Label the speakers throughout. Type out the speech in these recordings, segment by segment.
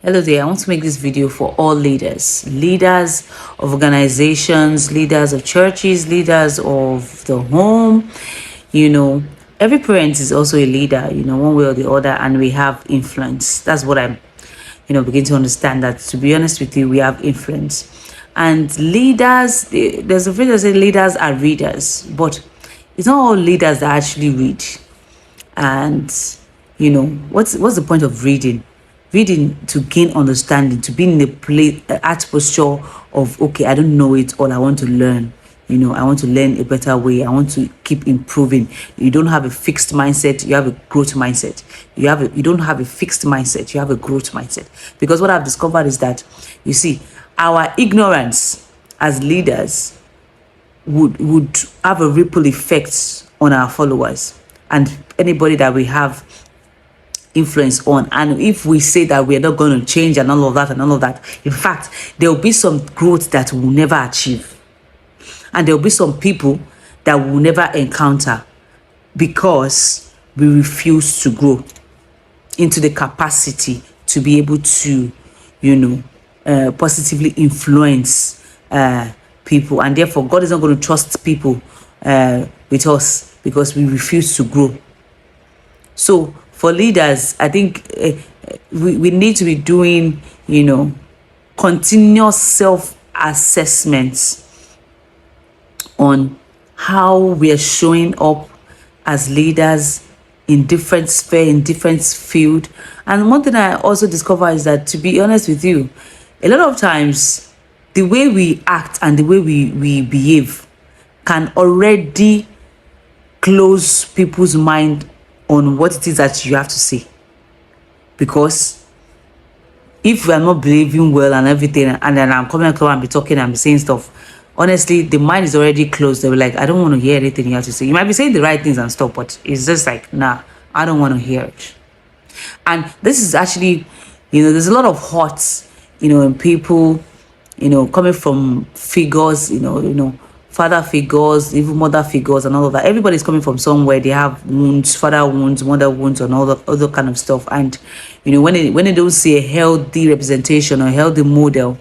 Speaker 1: Hello there. I want to make this video for all leaders of organizations, leaders of churches, leaders of the home. Every parent is also a leader, one way or the other, and we have influence. That's what I'm, begin to understand, that to be honest with you, we have influence. And leaders, there's a phrase that says leaders are readers, but it's not all leaders that actually read. And, what's the point of reading? Reading to gain understanding, to be in a place, at posture of, okay, I don't know it all, I want to learn. I want to learn a better way. I want to keep improving. You don't have a fixed mindset, you have a growth mindset. You don't have a fixed mindset, you have a growth mindset. Because what I've discovered is that, you see, our ignorance as leaders would have a ripple effect on our followers and anybody that we have influence on. And if we say that we are not going to change and all of that, in fact, there will be some growth that we'll never achieve, and there will be some people that we'll never encounter because we refuse to grow into the capacity to be able to positively influence people. And therefore God is not going to trust people with us because we refuse to grow. So for leaders, I think we need to be doing, continuous self-assessments on how we are showing up as leaders in different sphere, in different field. And one thing I also discover is that, to be honest with you, a lot of times the way we act and the way we behave can already close people's mind on what it is that you have to say. Because if we are not behaving well and everything, and then I'm coming and be talking and be saying stuff, honestly, the mind is already closed. They'll be like, I don't want to hear anything you have to say. You might be saying the right things and stuff, but it's just like, nah, I don't want to hear it. And this is actually, there's a lot of hurts, in people, coming from figures, father figures, even mother figures and all of that. Everybody's coming from somewhere. They have wounds, father wounds, mother wounds, and all the other kind of stuff. And when they don't see a healthy representation or a healthy model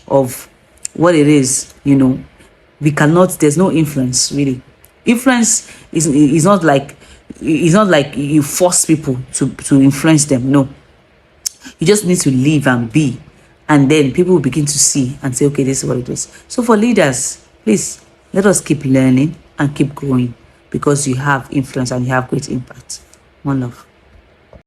Speaker 1: of what it is, we cannot, there's no influence really. Influence is not like you force people to influence them. No, you just need to live and be, and then people will begin to see and say, okay, this is what it is. So for leaders, please, let us keep learning and keep growing, because you have influence and you have great impact. One love.